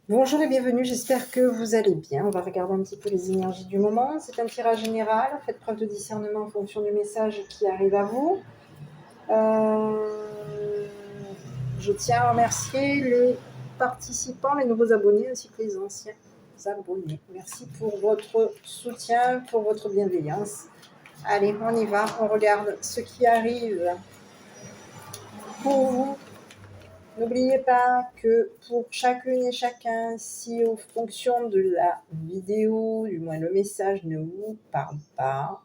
Bonjour et bienvenue, j'espère que vous allez bien. On va regarder un petit peu les énergies du moment. C'est un tirage général, faites preuve de discernement en fonction du message qui arrive à vous. Je tiens à remercier les participants, les nouveaux abonnés ainsi que les anciens abonnés. Merci pour votre soutien, pour votre bienveillance. Allez, on y va, on regarde ce qui arrive pour vous. N'oubliez pas que pour chacune et chacun, si en fonction de la vidéo, du moins le message ne vous parle pas,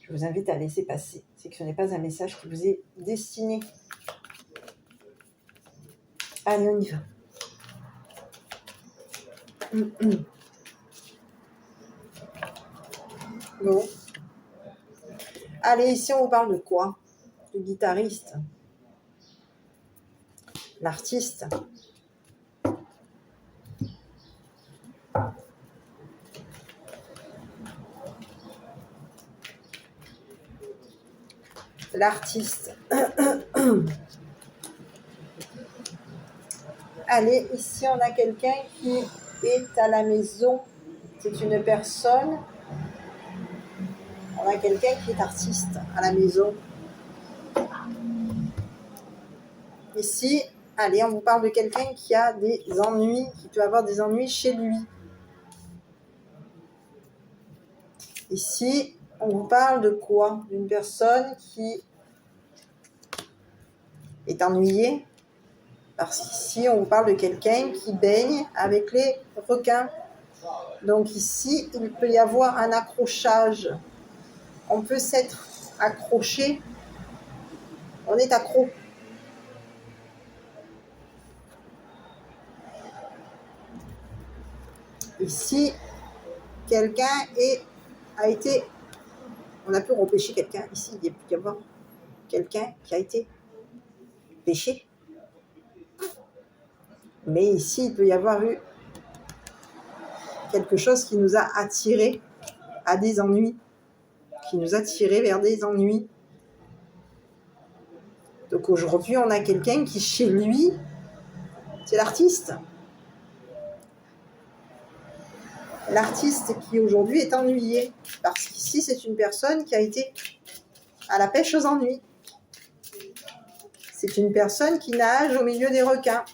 je vous invite à laisser passer. C'est que ce n'est pas un message qui vous est destiné. Allez, on y va. Bon. Allez, ici on vous parle de quoi? Le guitariste, l'artiste, l'artiste. Allez, ici on a quelqu'un qui est à la maison. C'est une personne. On a quelqu'un qui est artiste à la maison. Ici, allez, on vous parle de quelqu'un qui a des ennuis, qui peut avoir des ennuis chez lui. Ici, on vous parle de quoi? D'une personne qui est ennuyée. Parce qu'ici, on vous parle de quelqu'un qui baigne avec les requins. Donc ici, il peut y avoir un accrochage. On peut s'être accroché. On est accro. Ici, quelqu'un a été... On a pu repêcher quelqu'un. Ici, il peut y avoir quelqu'un qui a été pêché. Mais ici, il peut y avoir eu quelque chose qui nous a attirés à des ennuis, qui nous a tirés vers des ennuis. Donc aujourd'hui, on a quelqu'un qui, chez lui, c'est l'artiste. L'artiste qui aujourd'hui est ennuyé. Parce qu'ici, c'est une personne qui a été à la pêche aux ennuis. C'est une personne qui nage au milieu des requins.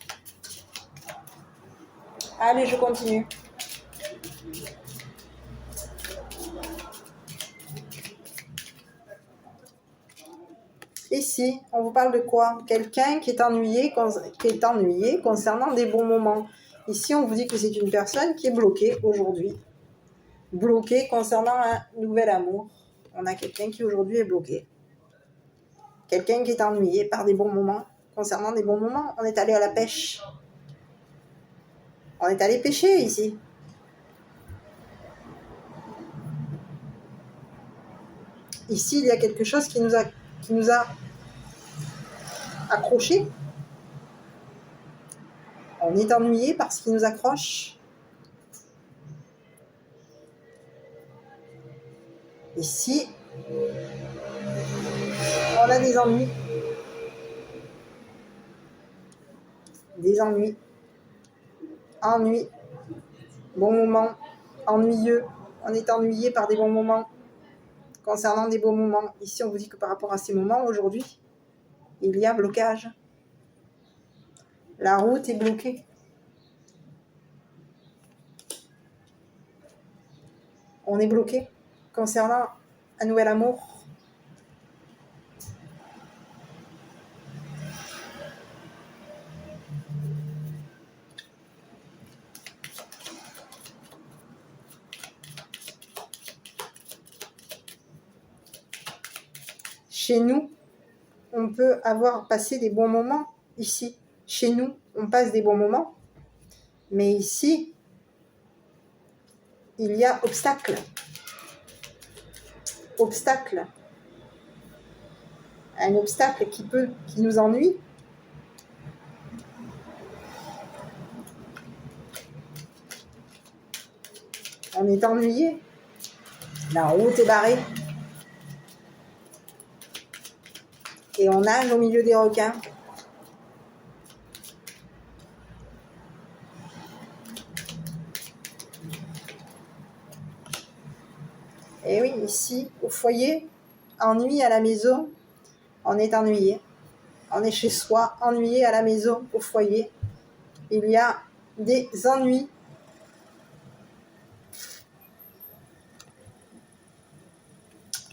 Allez, je continue. Ici, on vous parle de quoi? Quelqu'un qui est ennuyé concernant des bons moments. Ici, on vous dit que c'est une personne qui est bloquée aujourd'hui. Bloquée concernant un nouvel amour. On a quelqu'un qui aujourd'hui est bloqué. Quelqu'un qui est ennuyé par des bons moments. Concernant des bons moments, on est allé à la pêche. On est allé pêcher ici. Ici, il y a quelque chose qui nous a accrochés. On est ennuyé parce qu'il nous accroche. Ici, on a des ennuis. Des ennuis. Ennui. Bons moments. Ennuyeux. On est ennuyé par des bons moments. Concernant des bons moments. Ici, on vous dit que par rapport à ces moments, aujourd'hui, il y a blocage. La route est bloquée. On est bloqué concernant un nouvel amour. Chez nous, on peut avoir passé des bons moments ici. Chez nous, on passe des bons moments. Mais ici, il y a obstacle. Obstacle. Un obstacle qui nous ennuie. On est ennuyé. La route est barrée. Et on nage au milieu des requins. Et oui, ici, au foyer, ennui à la maison, on est ennuyé. On est chez soi, ennuyé à la maison, au foyer. Il y a des ennuis.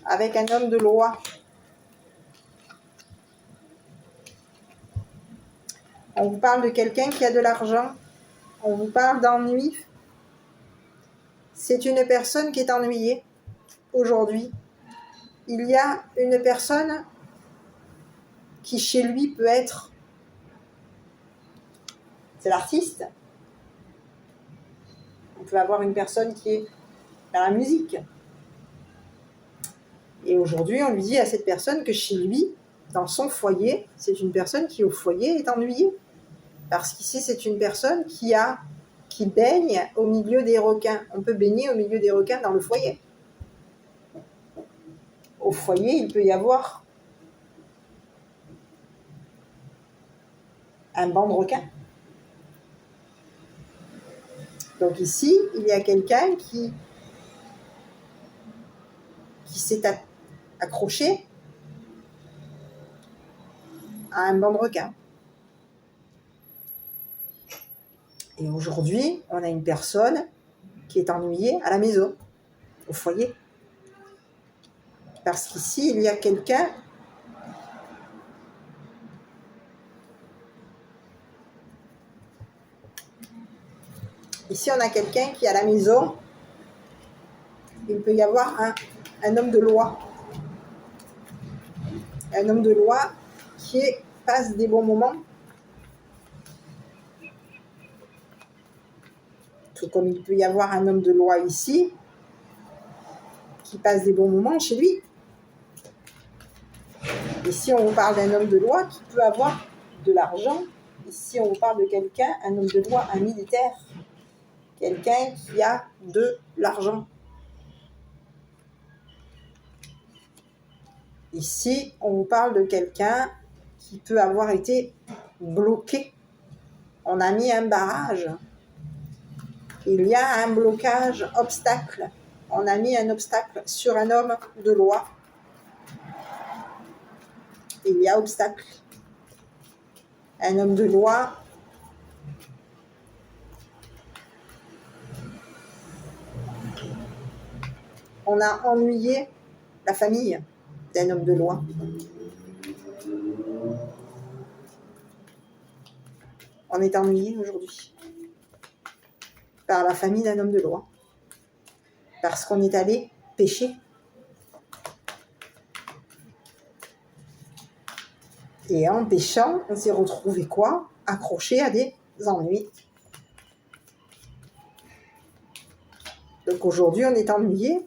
Avec un homme de loi. On vous parle de quelqu'un qui a de l'argent. On vous parle d'ennui. C'est une personne qui est ennuyée aujourd'hui. Il y a une personne qui chez lui peut être... C'est l'artiste. On peut avoir une personne qui est dans la musique. Et aujourd'hui, on lui dit à cette personne que chez lui, dans son foyer, c'est une personne qui au foyer est ennuyée. Parce qu'ici, c'est une personne qui baigne au milieu des requins. On peut baigner au milieu des requins dans le foyer. Au foyer, il peut y avoir un banc de requins. Donc ici, il y a quelqu'un qui s'est accroché à un banc de requins. Et aujourd'hui, on a une personne qui est ennuyée à la maison, au foyer. Parce qu'ici, il y a quelqu'un ici, on a quelqu'un qui est à la maison. Il peut y avoir un homme de loi. Un homme de loi qui passe des bons moments. Tout comme il peut y avoir un homme de loi ici qui passe des bons moments chez lui. Ici, on vous parle d'un homme de loi qui peut avoir de l'argent. Ici, on vous parle de quelqu'un, un homme de loi, un militaire. Quelqu'un qui a de l'argent. Ici, on vous parle de quelqu'un qui peut avoir été bloqué. On a mis un barrage. Il y a un blocage, obstacle. On a mis un obstacle sur un homme de loi. Il y a obstacle. Un homme de loi on a ennuyé la famille d'un homme de loi. On est ennuyé aujourd'hui par la famille d'un homme de loi. Parce qu'on est allé pécher. Et en péchant, on s'est retrouvé quoi? Accroché à des ennuis. Donc aujourd'hui, on est ennuyé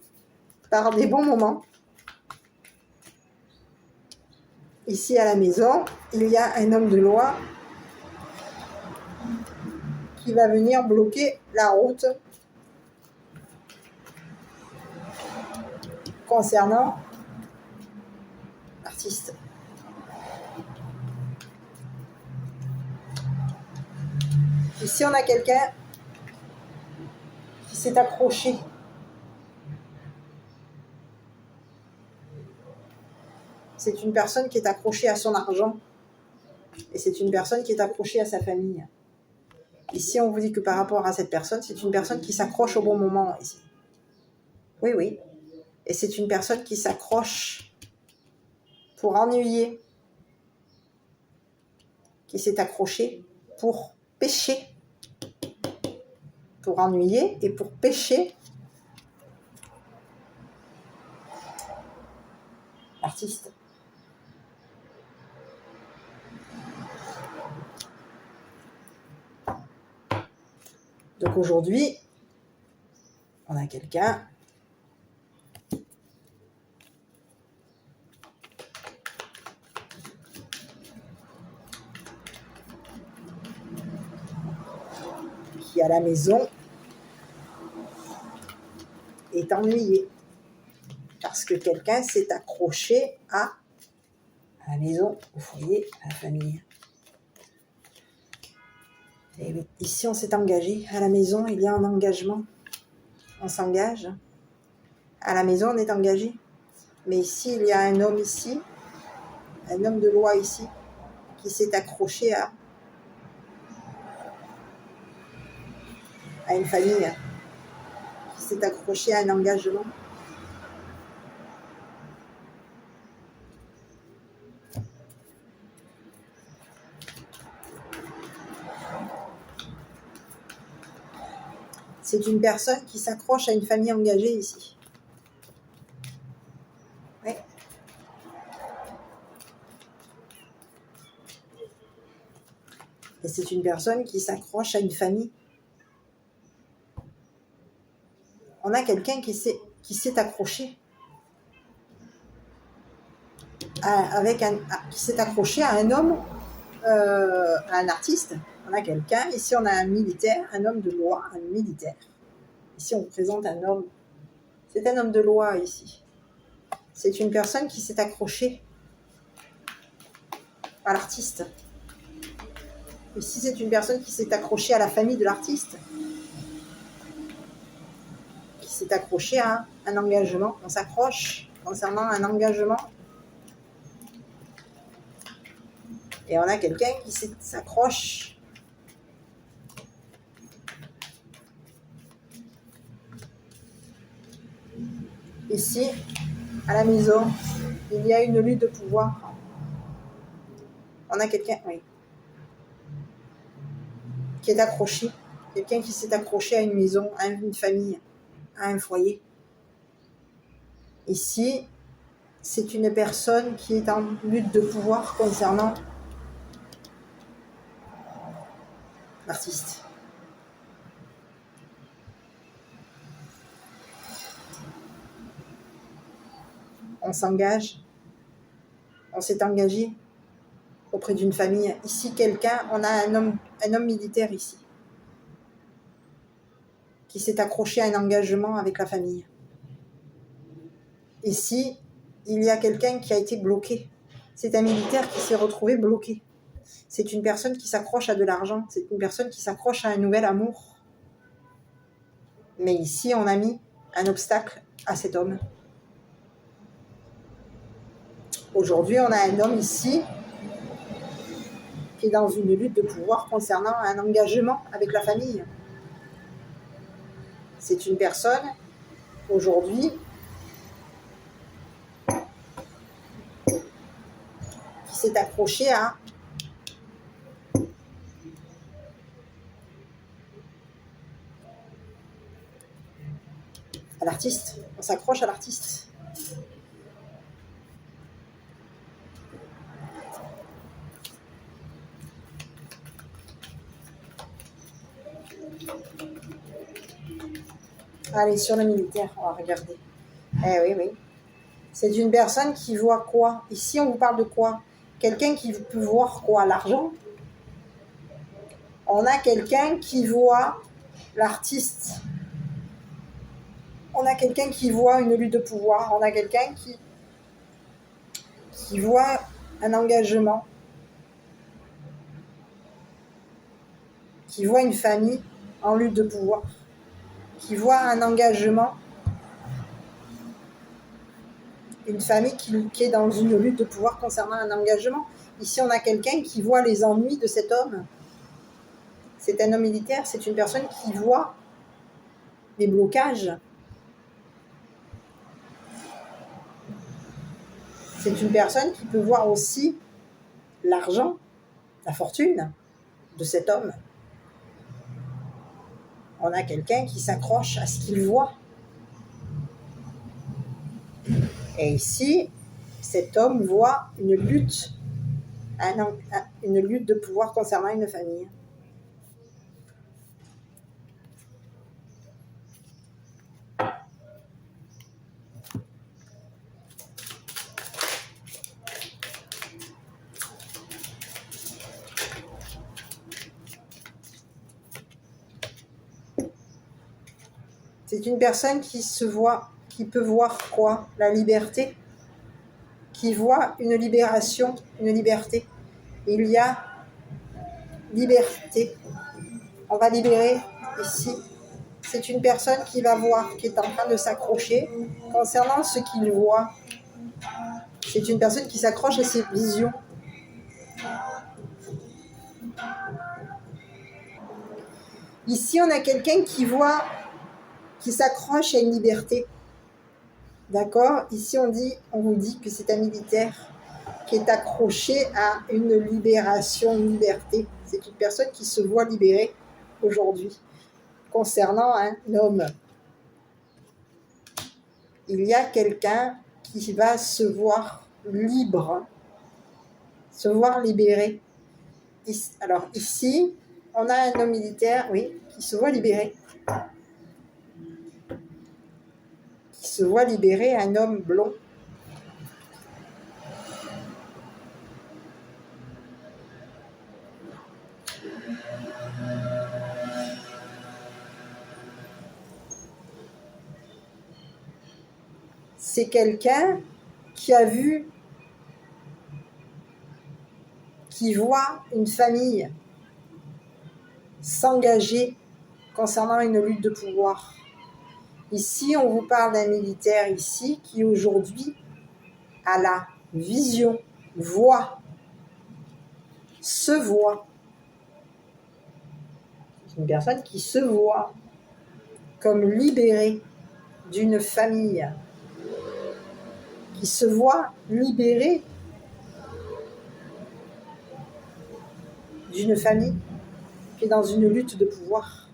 par des bons moments. Ici à la maison, il y a un homme de loi qui va venir bloquer la route concernant l'artiste. Ici, on a quelqu'un qui s'est accroché. C'est une personne qui est accrochée à son argent. Et c'est une personne qui est accrochée à sa famille. Ici, on vous dit que par rapport à cette personne, c'est une personne qui s'accroche au bon moment. Ici. Oui, oui. Et c'est une personne qui s'accroche pour ennuyer, qui s'est accrochée pour pécher. Pour ennuyer et pour pécher l'artiste. Donc aujourd'hui, on a quelqu'un qui à la maison est ennuyé parce que quelqu'un s'est accroché à la maison, au foyer, à la famille. Et ici, on s'est engagé. À la maison, il y a un engagement. On s'engage À la maison, on est engagé. Mais ici, il y a un homme ici, un homme de loi ici, qui s'est accroché à une famille, qui s'est accroché à un engagement. C'est une personne qui s'accroche à une famille engagée ici. Oui. Et c'est une personne qui s'accroche à une famille. On a quelqu'un qui s'est accroché qui s'est accroché à un homme, à un artiste. On a quelqu'un, ici on a un militaire, un homme de loi, un militaire. Ici on représente un homme, c'est un homme de loi ici. C'est une personne qui s'est accrochée à l'artiste. Ici c'est une personne qui s'est accrochée à la famille de l'artiste, qui s'est accrochée à un engagement. On s'accroche concernant un engagement. Et on a quelqu'un qui s'accroche ici, à la maison. Il y a une lutte de pouvoir. On a quelqu'un, oui, qui est accroché. Quelqu'un qui s'est accroché à une maison, à une famille, à un foyer. Ici, c'est une personne qui est en lutte de pouvoir concernant l'artiste. On s'engage, on s'est engagé auprès d'une famille. Ici, on a un homme militaire ici, qui s'est accroché à un engagement avec la famille. Ici, il y a quelqu'un qui a été bloqué. C'est un militaire qui s'est retrouvé bloqué. C'est une personne qui s'accroche à de l'argent. C'est une personne qui s'accroche à un nouvel amour. Mais ici, on a mis un obstacle à cet homme. Aujourd'hui, on a un homme ici qui est dans une lutte de pouvoir concernant un engagement avec la famille. C'est une personne, aujourd'hui, qui s'est accrochée à l'artiste. On s'accroche à l'artiste. Allez, sur le militaire, on va regarder. Oui. C'est une personne qui voit quoi? Ici, on vous parle de quoi? Quelqu'un qui peut voir quoi? L'argent? On a quelqu'un qui voit l'artiste. On a quelqu'un qui voit une lutte de pouvoir. On a quelqu'un qui voit un engagement. Qui voit une famille en lutte de pouvoir. Qui voit un engagement. Une famille qui est dans une lutte de pouvoir concernant un engagement. Ici, on a quelqu'un qui voit les ennuis de cet homme. C'est un homme militaire, c'est une personne qui voit les blocages. C'est une personne qui peut voir aussi l'argent, la fortune de cet homme. On a quelqu'un qui s'accroche à ce qu'il voit. Et ici, cet homme voit une lutte de pouvoir concernant une famille. C'est une personne qui peut voir quoi? La liberté, qui voit une libération, une liberté. Il y a liberté. On va libérer ici c'est une personne qui va voir, qui est en train de s'accrocher. Concernant ce qu'il voit, c'est une personne qui s'accroche à ses visions. Ici, on a quelqu'un qui voit, qui s'accroche à une liberté. D'accord? Ici, on vous dit que c'est un militaire qui est accroché à une libération, une liberté. C'est une personne qui se voit libérée aujourd'hui. Concernant un homme, il y a quelqu'un qui va se voir libre, se voir libéré. Alors ici, on a un homme militaire, oui, qui se voit libéré. Qui se voit libéré, un homme blond. C'est quelqu'un qui a vu, qui voit une famille s'engager concernant une lutte de pouvoir. Ici, on vous parle d'un militaire ici qui aujourd'hui a la vision, voit, se voit. C'est une personne qui se voit comme libérée d'une famille, qui se voit libérée d'une famille qui est dans une lutte de pouvoir.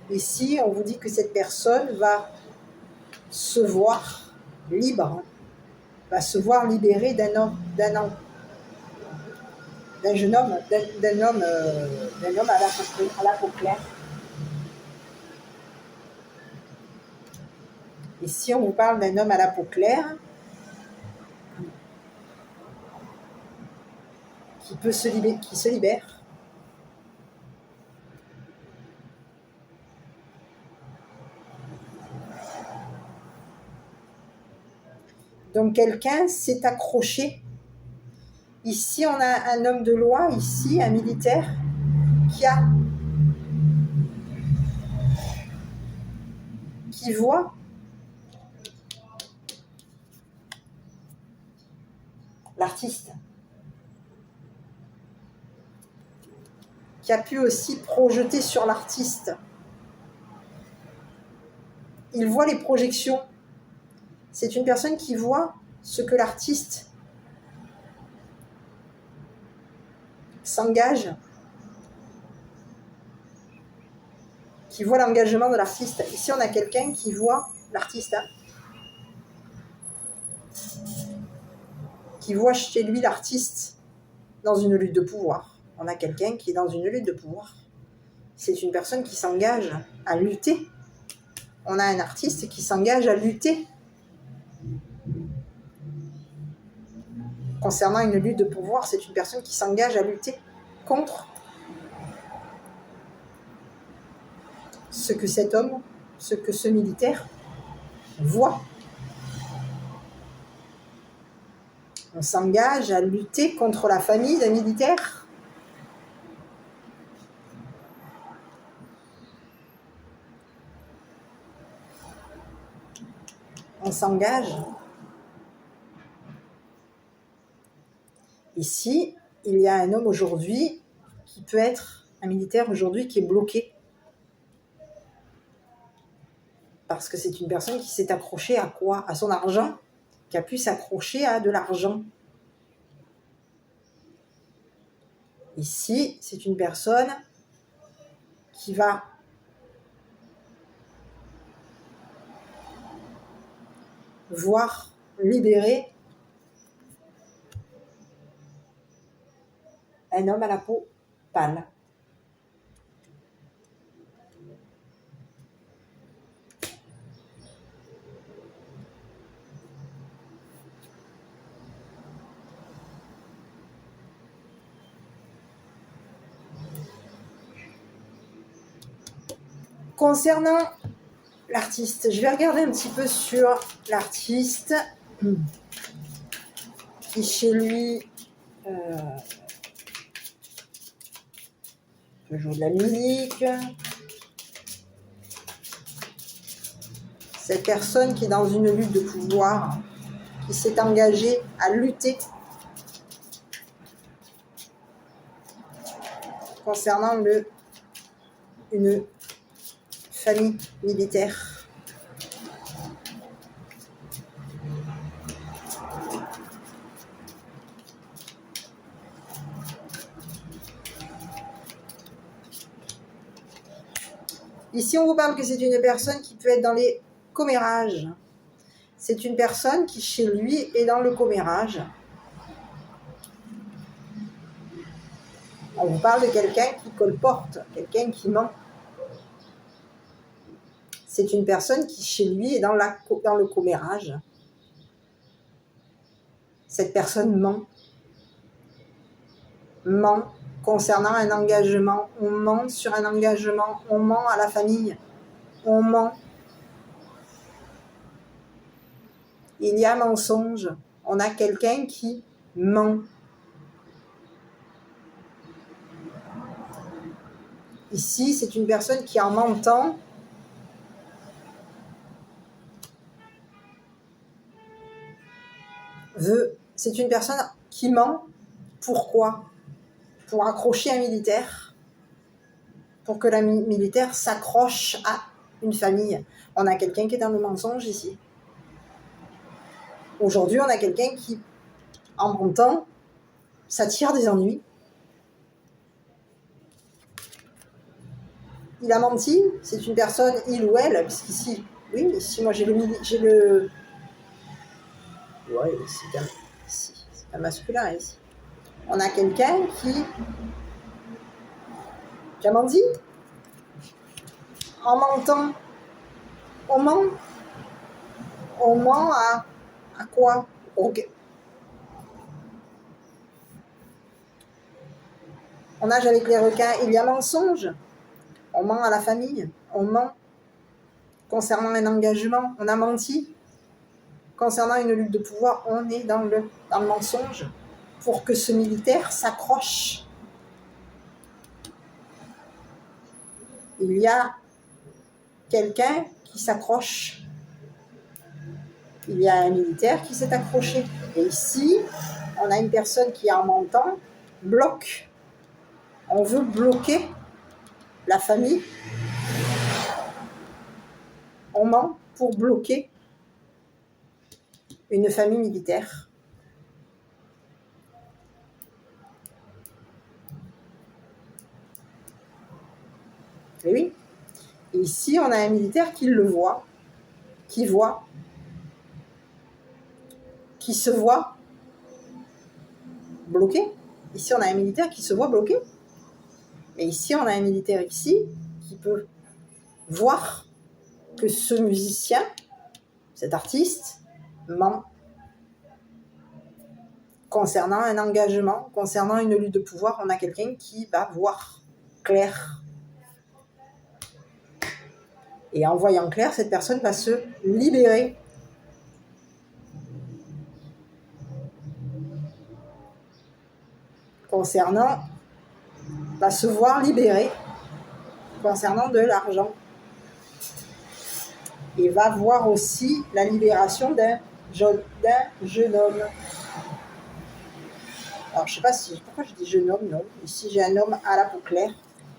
Ici, on vous dit que cette personne va se voir libre, va se voir libérée d'un jeune homme, d'un homme à la peau claire. Ici, on vous parle d'un homme à la peau claire qui se libère. Donc quelqu'un s'est accroché. Ici, on a un homme de loi, ici, un militaire, qui voit l'artiste, qui a pu aussi projeter sur l'artiste. Il voit les projections. C'est une personne qui voit ce que l'artiste s'engage, qui voit l'engagement de l'artiste. Ici, on a quelqu'un qui voit l'artiste, qui voit chez lui l'artiste dans une lutte de pouvoir. On a quelqu'un qui est dans une lutte de pouvoir. C'est une personne qui s'engage à lutter. On a un artiste qui s'engage à lutter concernant une lutte de pouvoir. C'est une personne qui s'engage à lutter contre ce que cet homme, ce que ce militaire voit. On s'engage à lutter contre la famille d'un militaire. On s'engage. Ici, il y a un homme aujourd'hui qui peut être un militaire aujourd'hui qui est bloqué. Parce que c'est une personne qui s'est accrochée à quoi? À son argent, qui a pu s'accrocher à de l'argent. Ici, c'est une personne qui va voir libérer un homme à la peau pâle. Concernant l'artiste, je vais regarder un petit peu sur l'artiste qui chez lui peut jouer de la musique, Cette personne qui est dans une lutte de pouvoir, qui s'est engagée à lutter concernant une famille militaire. Ici, on vous parle que c'est une personne qui peut être dans les commérages. C'est une personne qui, chez lui, est dans le commérage. On vous parle de quelqu'un qui colporte, quelqu'un qui ment. C'est une personne qui, chez lui, est dans le commérage. Cette personne ment. Ment concernant un engagement. On ment sur un engagement. On ment à la famille. On ment. Il y a mensonge. On a quelqu'un qui ment. Ici, c'est une personne qui, en mentant, c'est une personne qui ment. Pourquoi? Pour accrocher un militaire, pour que la militaire s'accroche à une famille. On a quelqu'un qui est dans le mensonge ici. Aujourd'hui, on a quelqu'un qui, en mentant, s'attire des ennuis. Il a menti, c'est une personne, il ou elle, puisqu'ici, oui, ici, moi j'ai le... Ouais, c'est un masculin ici. On a quelqu'un qui a menti. En mentant, on ment. On ment à quoi? Okay. On nage avec les requins, il y a mensonge. On ment à la famille, on ment concernant un engagement, on a menti. Concernant une lutte de pouvoir, on est dans le mensonge pour que ce militaire s'accroche. Il y a quelqu'un qui s'accroche. Il y a un militaire qui s'est accroché. Et ici, on a une personne qui, en mentant, bloque. On veut bloquer la famille. On ment pour bloquer une famille militaire. Et oui. Et ici, on a un militaire qui le voit, qui se voit bloqué. Ici, on a un militaire qui se voit bloqué. Et ici, on a un militaire ici qui peut voir que ce musicien, cet artiste, ment concernant un engagement, concernant une lutte de pouvoir. On a quelqu'un qui va voir clair. Et en voyant clair, cette personne va se libérer. Va se voir libéré concernant de l'argent. Et va voir aussi la libération d'un jeune homme. Alors, je ne sais pas pourquoi je dis jeune homme, non. Ici, j'ai un homme à la peau claire.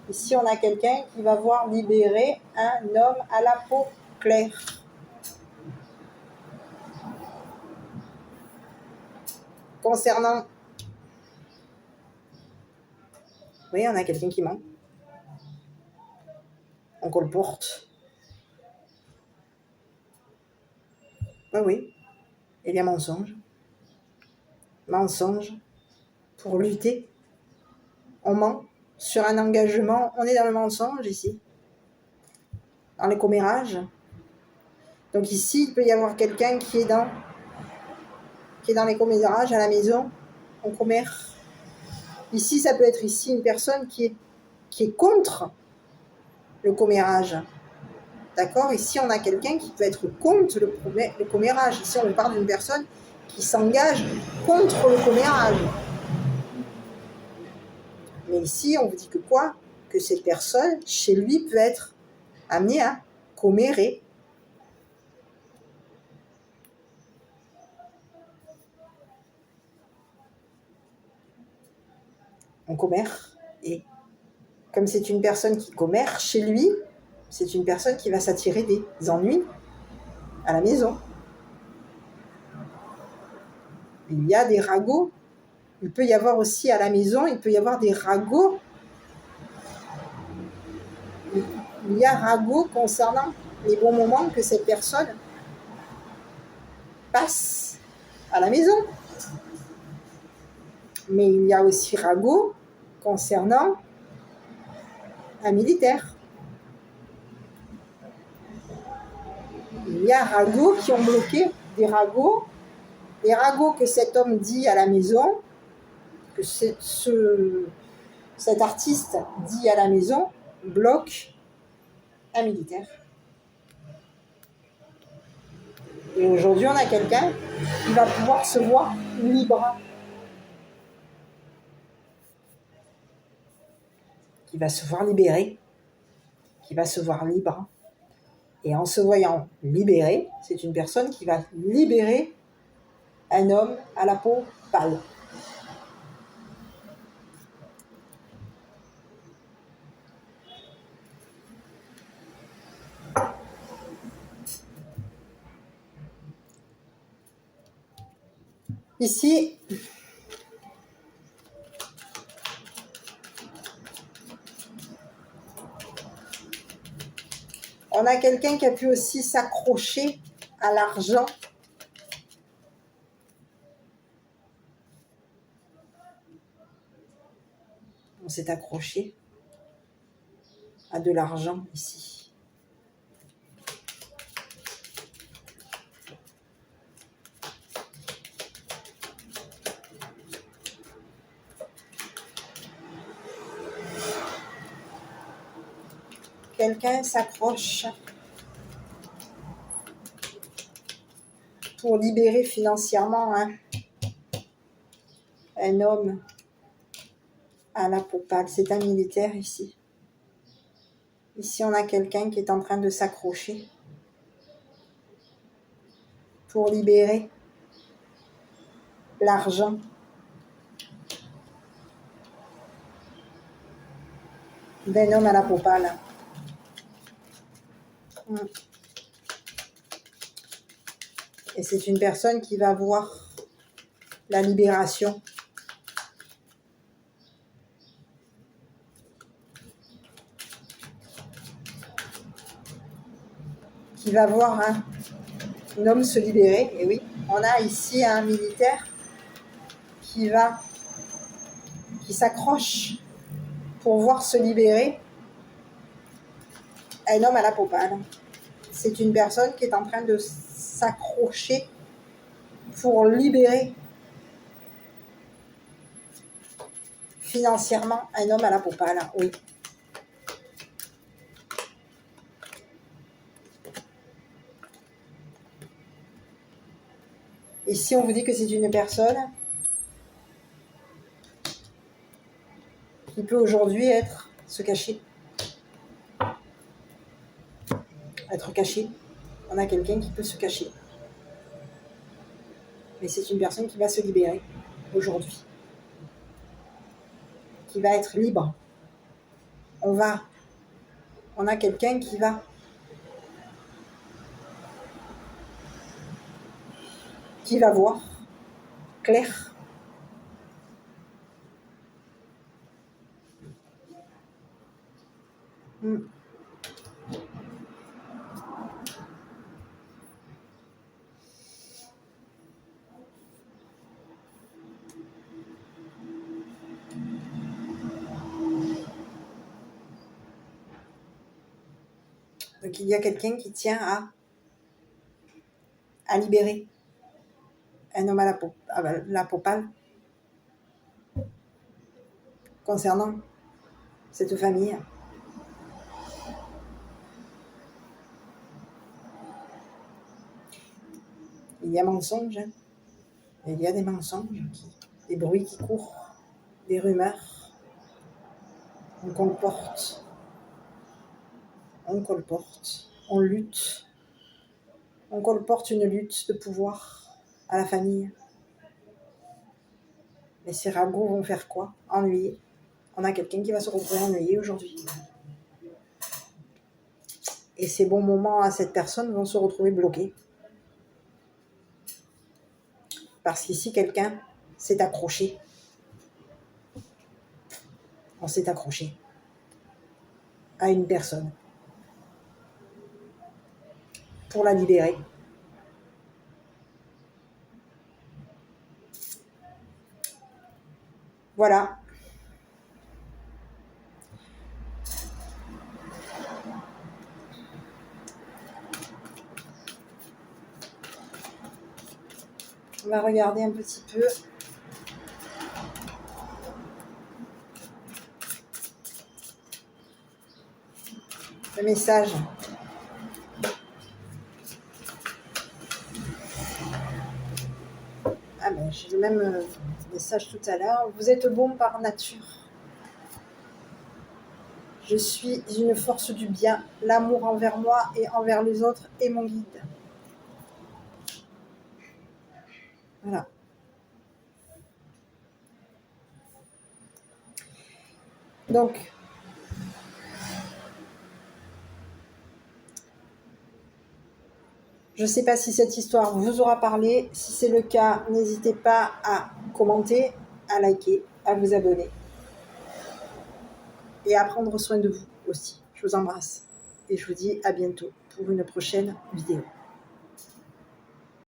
Ici, on a quelqu'un qui va voir libérer un homme à la peau claire. Concernant... Oui, on a quelqu'un qui ment. On colporte. Oui. Il y a mensonge. Mensonge pour lutter. On ment sur un engagement. On est dans le mensonge ici. Dans les commérages. Donc ici, il peut y avoir quelqu'un qui est dans les commérages à la maison. On commère. Ici, ça peut être ici une personne qui est contre le commérage. D'accord? Ici, on a quelqu'un qui peut être contre le commérage. Ici, on parle d'une personne qui s'engage contre le commérage. Mais ici, on vous dit que quoi? Que cette personne, chez lui, peut être amenée à commérer. on commère. Et comme c'est une personne qui commère chez lui, c'est une personne qui va s'attirer des ennuis à la maison. Il y a des ragots. Il peut y avoir aussi à la maison, il peut y avoir des ragots. Il y a ragots concernant les bons moments que cette personne passe à la maison. Mais il y a aussi ragots concernant un militaire. Il y a ragots qui ont bloqué des ragots. Les ragots que cet homme dit à la maison, que cet artiste dit à la maison, bloque un militaire. Et aujourd'hui, on a quelqu'un qui va pouvoir se voir libre. Qui va se voir libéré. Qui va se voir libre. Et en se voyant libéré, c'est une personne qui va libérer un homme à la peau pâle. Ici, on a quelqu'un qui a pu aussi s'accrocher à l'argent. On s'est accroché à de l'argent ici. Quelqu'un s'accroche pour libérer financièrement un homme à la peau pâle. C'est un militaire ici. Ici, on a quelqu'un qui est en train de s'accrocher pour libérer l'argent. D'un homme à la peau pâle. Et c'est une personne qui va voir la libération. Qui va voir un homme se libérer. Et oui, on a ici un militaire qui s'accroche pour voir se libérer un homme à la peau pâle. C'est une personne qui est en train de s'accrocher pour libérer financièrement un homme à la peau pâle. Oui. Et si on vous dit que c'est une personne qui peut aujourd'hui se cacher, être caché, on a quelqu'un qui peut se cacher. Mais c'est une personne qui va se libérer aujourd'hui, qui va être libre. On a quelqu'un qui va voir clair. Donc il y a quelqu'un qui tient à libérer un homme à la peau pâle concernant cette famille. Il y a mensonge, il y a des mensonges, des bruits qui courent, des rumeurs. On colporte, on lutte, on colporte une lutte de pouvoir à la famille. Mais ces ragots vont faire quoi? Ennuyer. On a quelqu'un qui va se retrouver ennuyé aujourd'hui. Et ces bons moments à cette personne vont se retrouver bloqués. Parce qu'ici, quelqu'un s'est accroché. On s'est accroché à une personne pour la libérer. Voilà. On va regarder un petit peu. Le message. Ah ben, j'ai le même message tout à l'heure. Vous êtes bon par nature. Je suis une force du bien. L'amour envers moi et envers les autres est mon guide. Voilà. Donc, je ne sais pas si cette histoire vous aura parlé. Si c'est le cas, n'hésitez pas à commenter, à liker, à vous abonner. Et à prendre soin de vous aussi. Je vous embrasse. Et je vous dis à bientôt pour une prochaine vidéo.